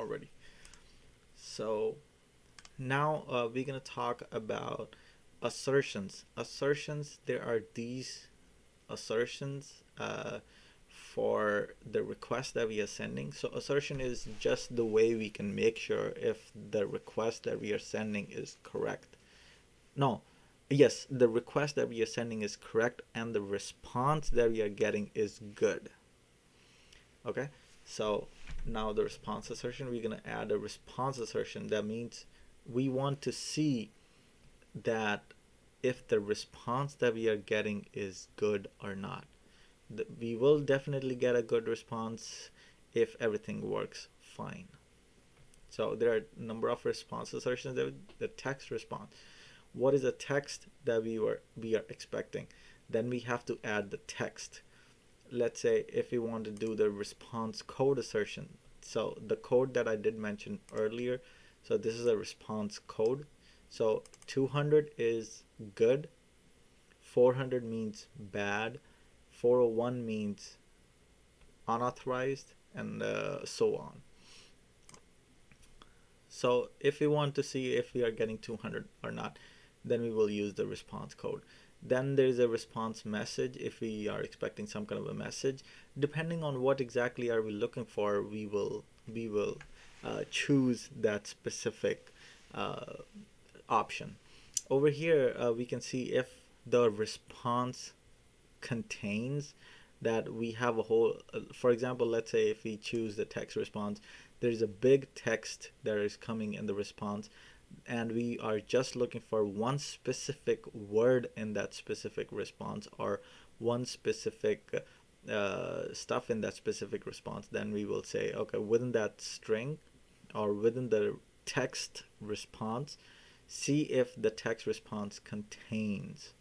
already. So now we're gonna talk about assertions. Assertions, there are these assertions for the request that we are sending. So assertion is just the way we can make sure if the request that we are sending is correct. No, yes, the request that we are sending is correct and the response that we are getting is good. Okay, so now the response assertion, we're going to add a response assertion. That means we want to see that if the response that we are getting is good or not. We will definitely get a good response if everything works fine. So there are a number of response assertions. The text response. What is the text that we are expecting? Then we have to add the text. Let's say if we want to do the response code assertion. So the code that I did mention earlier. So this is a response code. So 200 is good. 400 means bad. 401 means unauthorized, and so on. So if we want to see if we are getting 200 or not, then we will use the response code. Then there is a response message if we are expecting some kind of a message. Depending on what exactly are we looking for, we will choose that specific option. Over here we can see if the response contains that we have a whole for example, let's say if we choose the text response, there's a big text that is coming in the response, and we are just looking for one specific word in that specific response, or one specific stuff in that specific response. Then we will say, okay, within that string or within the text response, see if the text response contains.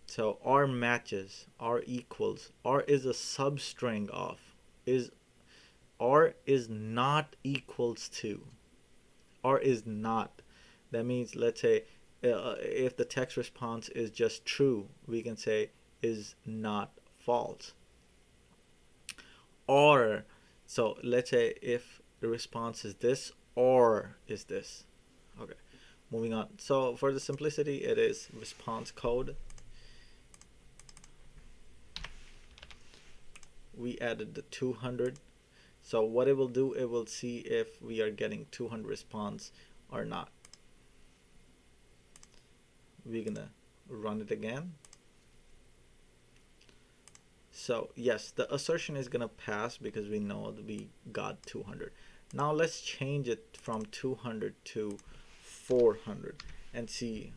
So R matches, R equals, R is a substring of, is R is not equals to, R is not. That means, let's say if the text response is just true, we can say is not false. Or, so let's say if the response is this or is this. Okay, moving on. So for the simplicity, it is response code. We added the 200. So what it will do, it will see if we are getting 200 response or not. We're gonna run it again. So yes, the assertion is gonna pass because we know that we got 200. Now let's change it from 200 to 400 and see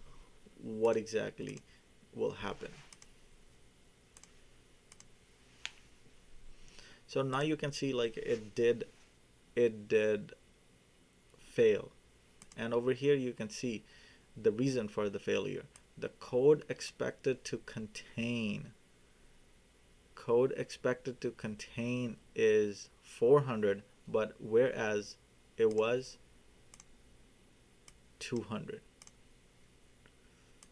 what exactly will happen. So now you can see like it did fail, and over here you can see the reason for the failure. The code expected to contain is 400, but whereas it was 200.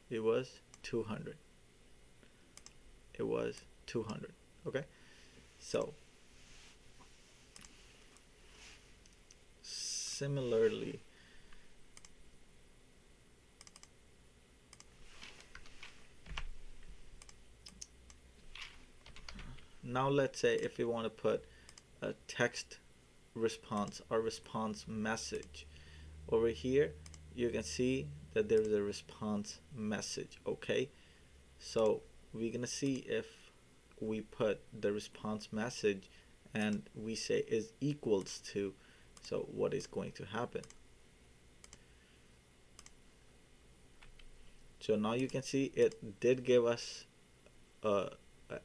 It was 200. Okay, so similarly, now let's say if we want to put a text response or response message, over here you can see that there is a response message. Okay, so we're gonna see if we put the response message and we say is equals to, so what is going to happen. So now you can see it did give us a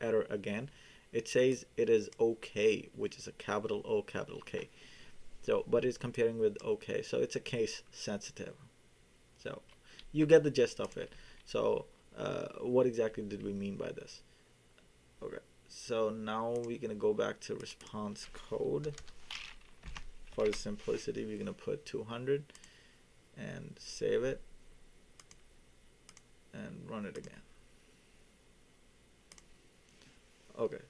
error again. It says it is okay, which is a capital O, capital K. So, but it's comparing with okay, so it's a case sensitive. So you get the gist of it. So what exactly did we mean by this? Okay, so now we're gonna go back to response code. For the simplicity, we're gonna put 200 and save it and run it again. Okay,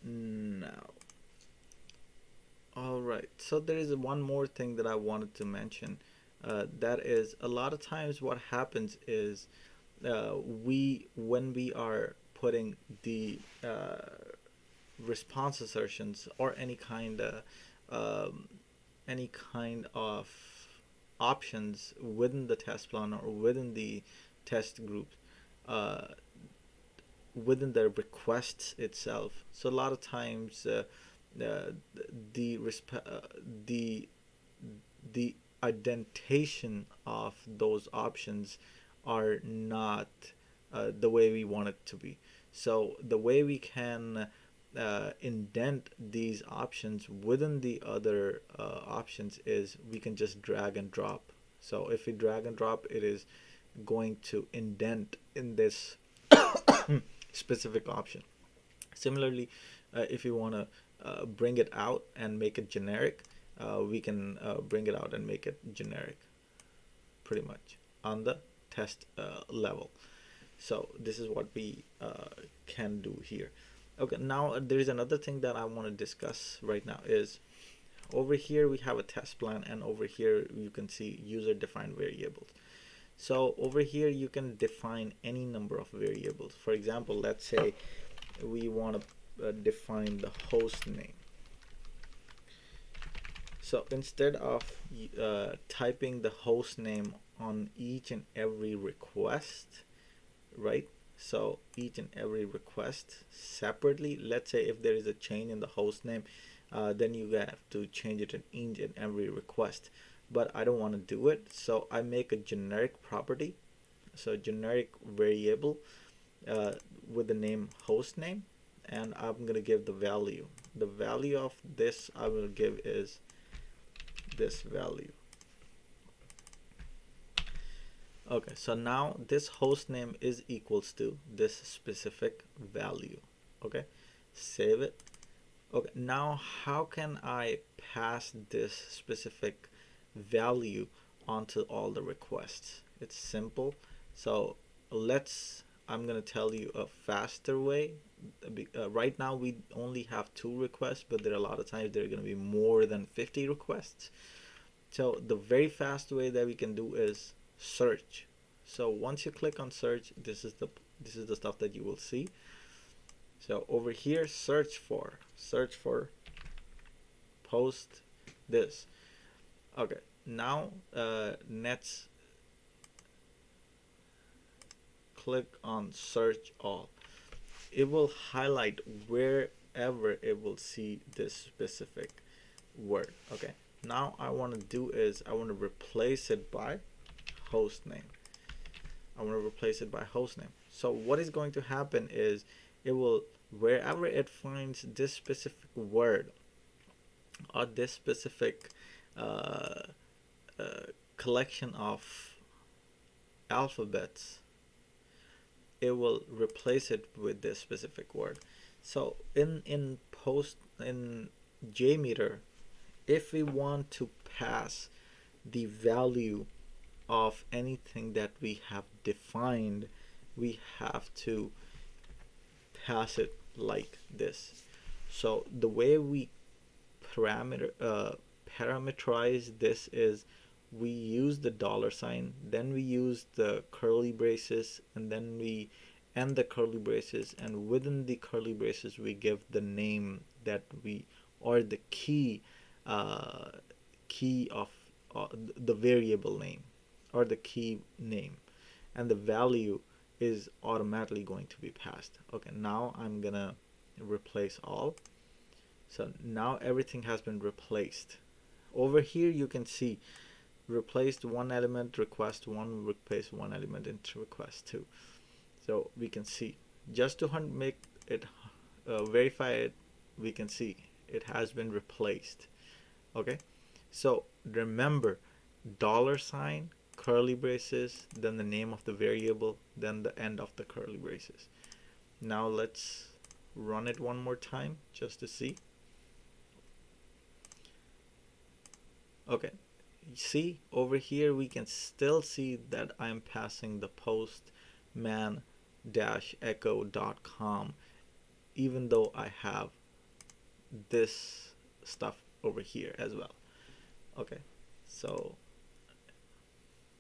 now All right, so there is one more thing that I wanted to mention. That is, a lot of times what happens is when we are putting the response assertions or um, any kind of options within the test plan or within the test group, uh, within the requests itself. So a lot of times uh, the the the indentation of those options are not the way we want it to be. So the way we can indent these options within the other options is we can just drag and drop. So if we drag and drop, it is going to indent in this specific option. Similarly, if you want to bring it out and make it generic, we can bring it out and make it generic pretty much on the test level. So this is what we can do here. Okay, now there is another thing that I want to discuss right now is over here we have a test plan, and over here you can see user defined variables. So over here you can define any number of variables. For example, let's say we want to define the host name. So instead of typing the host name on each and every request, right? So each and every request separately, let's say if there is a change in the host name, then you have to change it in each and every request. But I don't want to do it, so I make a generic property, so generic variable with the name host name, and I'm gonna give the value. The value of this I will give is this value. Okay, so now this host name is equals to this specific value. Okay, save it. Okay, now how can I pass this specific value onto all the requests? It's simple. So I'm gonna tell you a faster way. Right now we only have 2 requests, but there are a lot of times there are gonna be more than 50 requests. So the very fast way that we can do is search. So once you click on search, this is the stuff that you will see. So over here, search for post this. Okay, now let's click on search all. It will highlight wherever it will see this specific word. Okay, now I want to do is I want to replace it by host name. So what is going to happen is it will, wherever it finds this specific word or this specific uh, collection of alphabets, it will replace it with this specific word. So in JMeter, if we want to pass the value of anything that we have defined, we have to pass it like this. So the way we parameterize this is we use the $sign, then we use the curly braces, and then we end the curly braces, and within the curly braces we give the name that we, or the key of the variable name or the key name, and the value is automatically going to be passed. Okay, now I'm gonna replace all. So now everything has been replaced. Over here you can see replaced one element, request one, replace one element into request two. So we can see, just to make it verify it, we can see it has been replaced. Okay, so remember, $sign, curly braces, then the name of the variable, then the end of the curly braces. Now let's run it one more time just to see. Okay, see over here we can still see that I'm passing the postman-echo.com even though I have this stuff over here as well. Okay, so